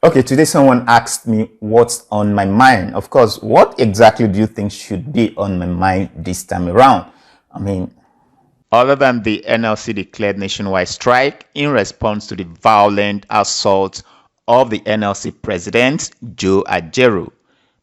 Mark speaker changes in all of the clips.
Speaker 1: Okay, today someone asked me what's on my mind. Of course, what exactly do you think should be on my mind this time around? I mean, other than the NLC declared nationwide strike in response to the violent assault of the NLC President, Ajaero,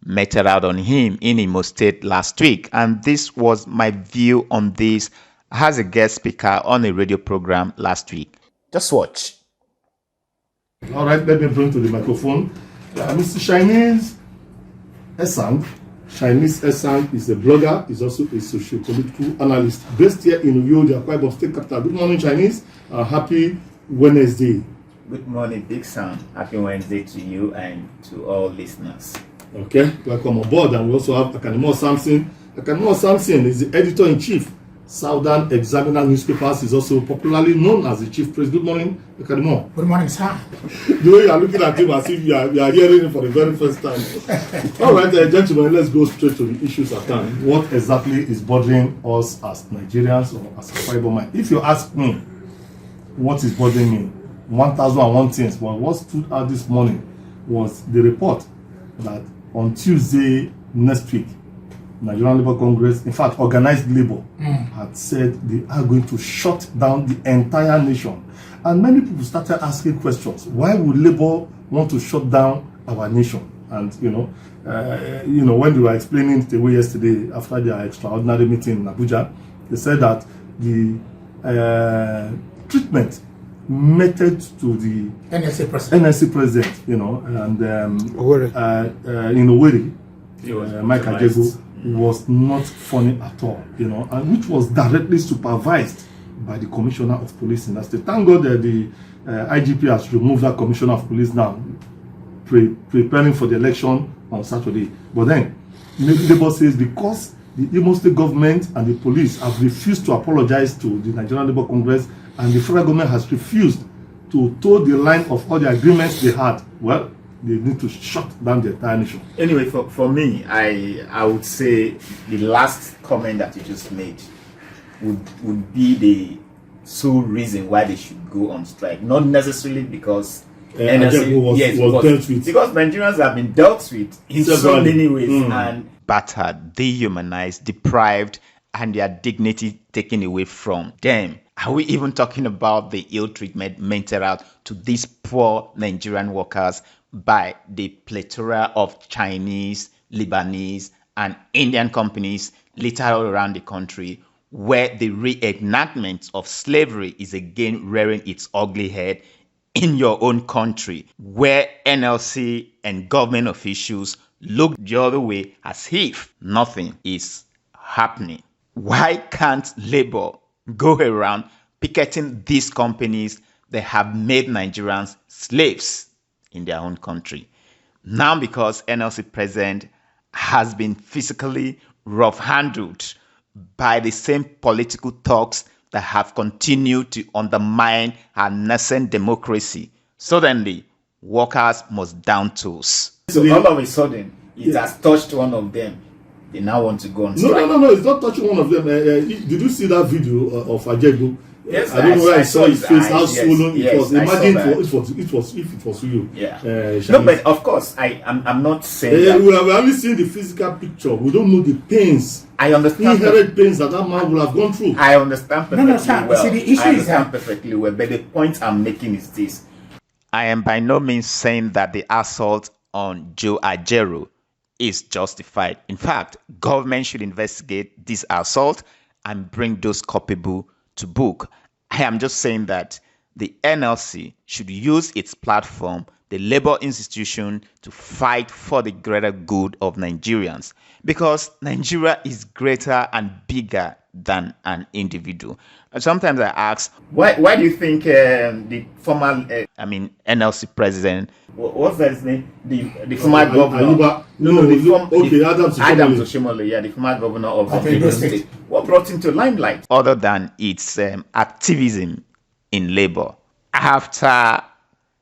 Speaker 1: meted out on him in Imo State last week. And this was my view on this as a guest speaker on a radio program last week. Just watch.
Speaker 2: All right, let me bring to the microphone Mr. Chinese Esang. Chinese Esang is a blogger, is also a socio-political analyst based here in Uyo, the Akwa Ibom State capital. Good morning, Chinese. Happy Wednesday.
Speaker 1: Good morning, Big Sam. Happy Wednesday to you and to all listeners.
Speaker 2: Okay, welcome on board. And we also have Akanimo Samson. Akanimo Samson is the editor-in-chief, Southern Examiner newspapers, is also popularly known as the chief press. Good morning, Akanimo.
Speaker 3: Good morning, sir.
Speaker 2: The way you are looking at him as if you are hearing him for the very first time. All right, gentlemen, let's go straight to the issues at hand. What exactly is bothering us as Nigerians or as Akwa Ibom? If you ask me what is bothering me, 1001 things. But what stood out this morning was the report that on Tuesday next week, Nigerian Labour Congress, in fact, organized labor, had said they are going to shut down the entire nation. And many people started asking questions. Why would Labour want to shut down our nation? And, when they were explaining it away yesterday after their extraordinary meeting in Abuja, they said that the treatment meted to the
Speaker 3: NLC President,
Speaker 2: and in Owerri, Mike Ajaero, was not funny at all, and which was directly supervised by the Commissioner of Police in that state. Thank God that the IGP has removed that Commissioner of Police now, preparing for the election on Saturday. But then, Labour says because the Imo State government and the police have refused to apologize to the Nigerian Labour Congress, and the federal government has refused to toe the line of all the agreements they had, well, they need to shut down the entire nation.
Speaker 1: Anyway, for me, I would say the last comment that you just made would be the sole reason why they should go on strike. Not necessarily because
Speaker 2: NLC was dealt with.
Speaker 1: Because Nigerians have been dealt with in so many ways and battered, dehumanized, deprived, and their dignity taken away from them. Are we even talking about the ill treatment meted out to these poor Nigerian workers by the plethora of Chinese, Lebanese, and Indian companies littered all around the country, where the reenactment of slavery is again rearing its ugly head in your own country, where NLC and government officials look the other way as if nothing is happening? Why can't Labour go around picketing these companies that have made Nigerians slaves in their own country? Now, because NLC President has been physically rough-handled by the same political thugs that have continued to undermine our nascent democracy, suddenly workers must down tools. So all of a sudden, it has touched one of them. They now want to go on strike.
Speaker 2: No, it's not touching one of them. Did you see that video of Ajaero?
Speaker 1: Yes,
Speaker 2: I don't know where I saw his face, how swollen it was. Imagine if it was you.
Speaker 1: Yeah. No, but of course, I'm not saying that.
Speaker 2: We have only seen the physical picture. We don't know the pains.
Speaker 1: I understand.
Speaker 2: Inherent pains that man will have gone through.
Speaker 1: I understand perfectly well.
Speaker 3: See, the issue is that
Speaker 1: perfectly well. But the point I'm making is this: I am by no means saying that the assault on Ajaero is justified. In fact, government should investigate this assault and bring those culpable to book. I am just saying that the NLC should use its platform, the labor institution, to fight for the greater good of Nigerians, because Nigeria is greater and bigger than an individual. And sometimes I ask, why do you think the former, NLC president, what's that his name? The former governor. Adams Oshimole, yeah, the former governor of Edo State. What brought him to limelight? Other than its activism in labor after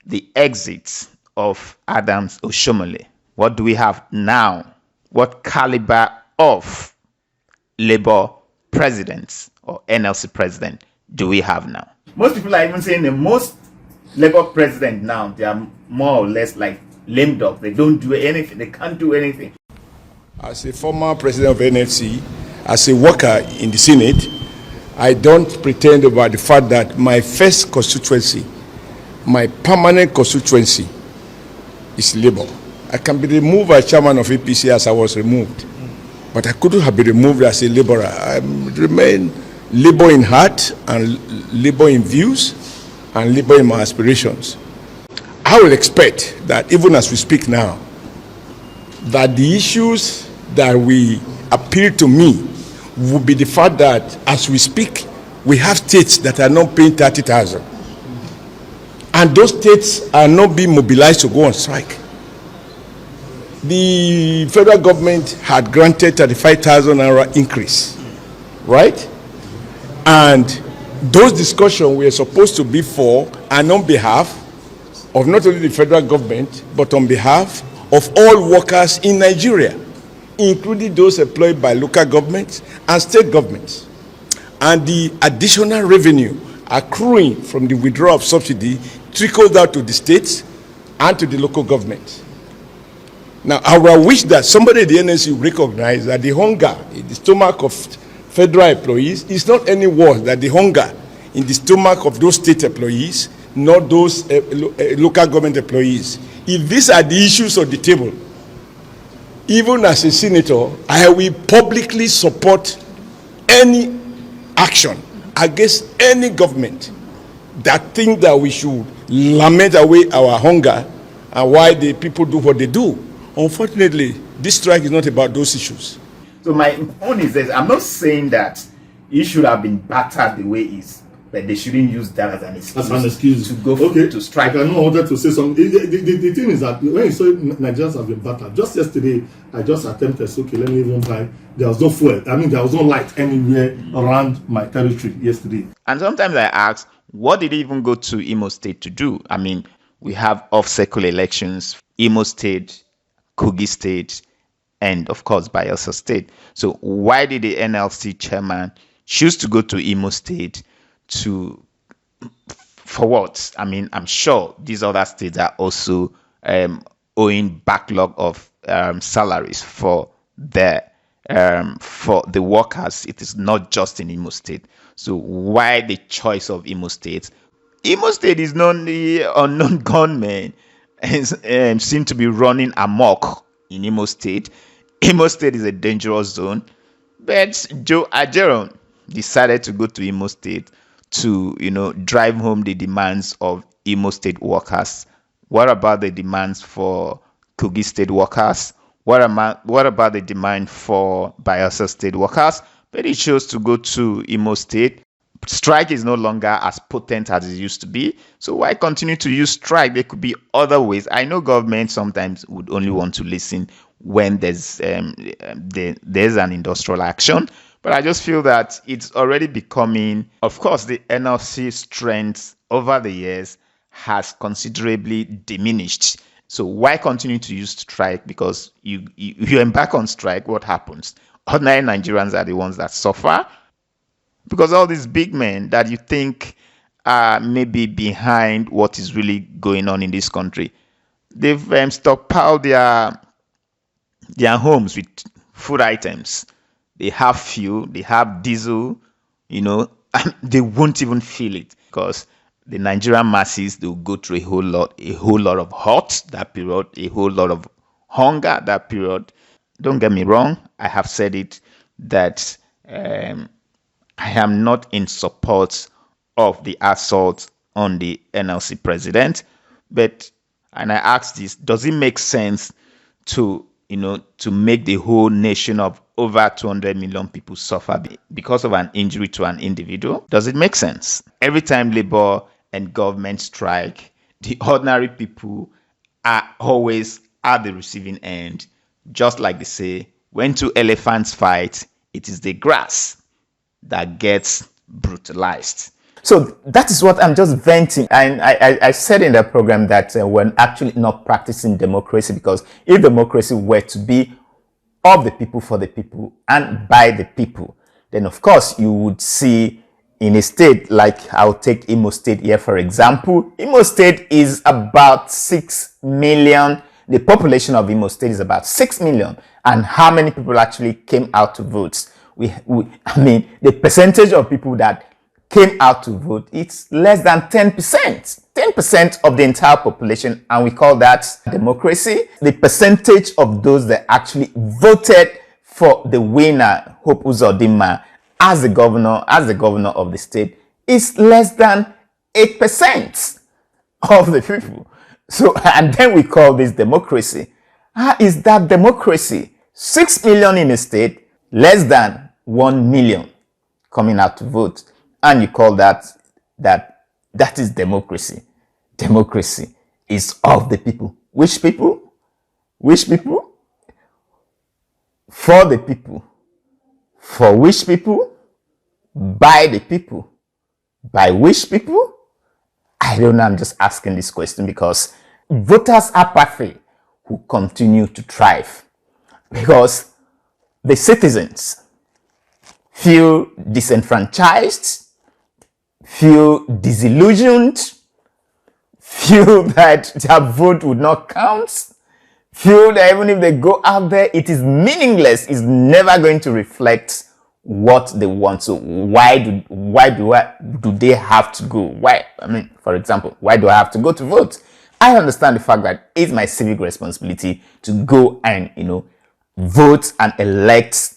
Speaker 1: the exit of Adams Oshimole. What do we have now? What caliber of labor presidents or NLC president do we have now? Most people are even saying the most labor president now, they are more or less like lame dogs. They don't do anything. They can't do anything.
Speaker 3: As a former president of NLC, as a worker in the Senate, I don't pretend about the fact that my first constituency, my permanent constituency, is Labour. I can be removed as chairman of APC as I was removed, but I couldn't have been removed as a labourer. I remain Labour in heart and Labour in views and Labour in my aspirations. I will expect that even as we speak now, that the issues that will appeal to me will be the fact that as we speak, we have states that are not paying 30,000. And those states are not being mobilized to go on strike. The federal government had granted 35,000 naira increase, right? And those discussions were supposed to be for and on behalf of not only the federal government, but on behalf of all workers in Nigeria, including those employed by local governments and state governments. And the additional revenue accruing from the withdrawal of subsidy trickles out to the states and to the local government. Now, I will wish that somebody at the NLC recognize that the hunger in the stomach of federal employees is not any worse than the hunger in the stomach of those state employees, not those local government employees. If these are the issues on the table, even as a senator, I will publicly support any action against any government that think that we should lament away our hunger and why the people do what they do. Unfortunately, this strike is not about those issues.
Speaker 1: So my own is this: I'm not saying that it should have been battered the way it is, but they shouldn't use that as an excuse to go to strike.
Speaker 2: I know wanted to say something. The thing is that when you say Nigerians have been battered, just yesterday I just attempted, okay, let me even buy. There was no fuel. I mean, there was no light anywhere around my territory yesterday.
Speaker 1: And sometimes I ask, what did they even go to Imo State to do? I mean, we have off-cycle elections, Imo State, Kogi State, and of course Bayelsa State. So why did the NLC chairman choose to go to Imo State for what? I mean, I'm sure these other states are also owing backlog of salaries for the workers. It is not just in Imo State. So why the choice of Imo State? Imo State is not the unknown gunmen and seem to be running amok in Imo State. Imo State is a dangerous zone, but Joe Ajaero decided to go to Imo State to, drive home the demands of Imo State workers. What about the demands for Kogi State workers? What about the demand for Bayelsa State workers? But he chose to go to Imo State. Strike is no longer as potent as it used to be. So why continue to use strike? There could be other ways. I know government sometimes would only want to listen when there's an industrial action. But I just feel that it's already becoming, of course, the NLC strength over the years has considerably diminished. So why continue to use strike? Because you embark on strike, what happens? Ordinary Nigerians are the ones that suffer. Because all these big men that you think are maybe behind what is really going on in this country, they've stockpiled their homes with food items. They have fuel, they have diesel, and they won't even feel it because the Nigerian masses, they'll go through a whole lot of hurt that period, a whole lot of hunger that period. Don't get me wrong, I have said it that I am not in support of the assault on the NLC president, and I ask this, does it make sense to make the whole nation of over 200 million people suffer because of an injury to an individual? Does it make sense? Every time labor and government strike, the ordinary people are always at the receiving end. Just like they say, when two elephants fight, it is the grass that gets brutalized. So that is what I'm just venting. And I said in the program that we're actually not practicing democracy, because if democracy were to be of the people, for the people, and by the people, then of course you would see in a state like, I'll take Imo State here for example. Imo State is about 6 million. The population of Imo State is about 6 million. And how many people actually came out to vote? I mean, the percentage of people that came out to vote, it's less than 10%. 10% of the entire population, and we call that democracy. The percentage of those that actually voted for the winner, Hope Uzodinma, as the governor of the state, is less than 8% of the people. So, and then we call this democracy. How is that democracy? 6 million in a state, less than 1 million coming out to vote, and you call that is democracy. Democracy is of the people. Which people? Which people? For the people. For which people? By the people. By which people? I don't know. I'm just asking this question because voters' apathy will continue to thrive, because the citizens feel disenfranchised, feel disillusioned, feel that their vote would not count, feel that even if they go out there, it is meaningless, it's never going to reflect what they want. So why do they have to go? Why? I mean, for example, why do I have to go to vote? I understand the fact that it's my civic responsibility to go and, vote and elect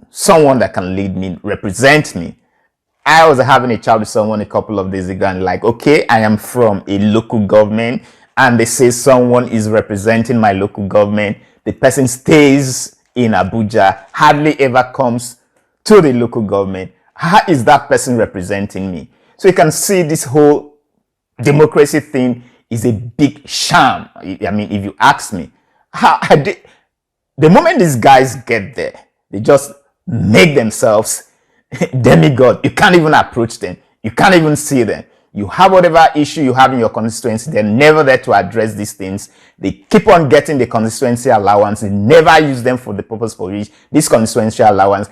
Speaker 1: someone that can lead me, represent me. I was having a chat with someone a couple of days ago and like, okay, I am from a local government and they say someone is representing my local government. The person stays in Abuja, hardly ever comes to the local government. How is that person representing me? So you can see this whole democracy thing is a big sham. I mean, if you ask me, the moment these guys get there, they just make themselves demigod. You can't even approach them. You can't even see them. You have whatever issue you have in your constituency, they're never there to address these things. They keep on getting the constituency allowance. They never use them for the purpose for which this constituency allowance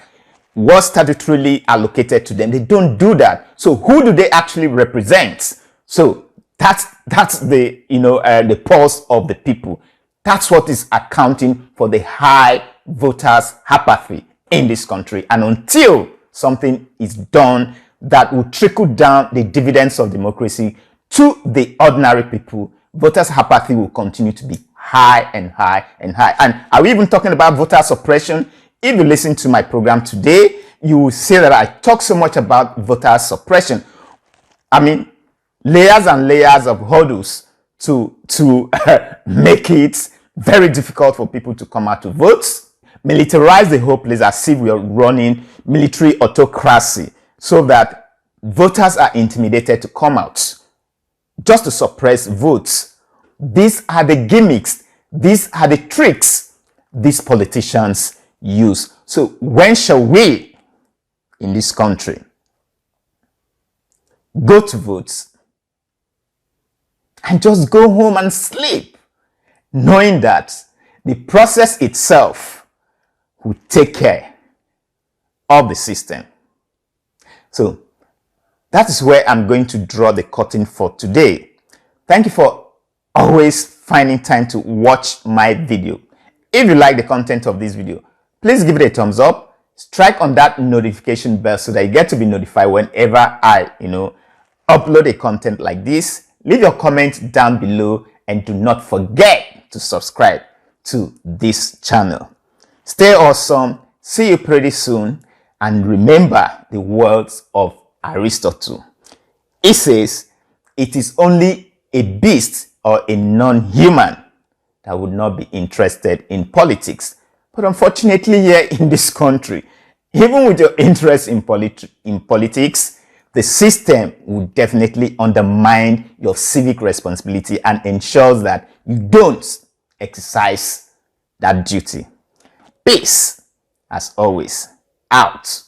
Speaker 1: was statutorily allocated to them. They don't do that. So who do they actually represent? So that's the the pulse of the people. That's what is accounting for the high voters' apathy in this country. And until something is done that will trickle down the dividends of democracy to the ordinary people, voters' apathy will continue to be high and high and high. And are we even talking about voter suppression? If you listen to my program today, you will see that I talk so much about voter suppression. I mean, layers and layers of hurdles to make it very difficult for people to come out to vote. Militarize the whole place as if we are running military autocracy so that voters are intimidated to come out just to suppress votes. These are the gimmicks. These are the tricks these politicians use. So when shall we in this country go to vote and just go home and sleep, knowing that the process itself will take care of the system? So that is where I'm going to draw the curtain for today. Thank you for always finding time to watch my video. If you like the content of this video, please give it a thumbs up. Strike on that notification bell so that you get to be notified whenever I, upload a content like this. Leave your comment down below and do not forget to subscribe to this channel. Stay awesome. See you pretty soon. And remember the words of Aristotle. He says, it is only a beast or a non-human that would not be interested in politics. But unfortunately here in this country, even with your interest in politics, the system will definitely undermine your civic responsibility and ensures that you don't exercise that duty. Peace, as always, out.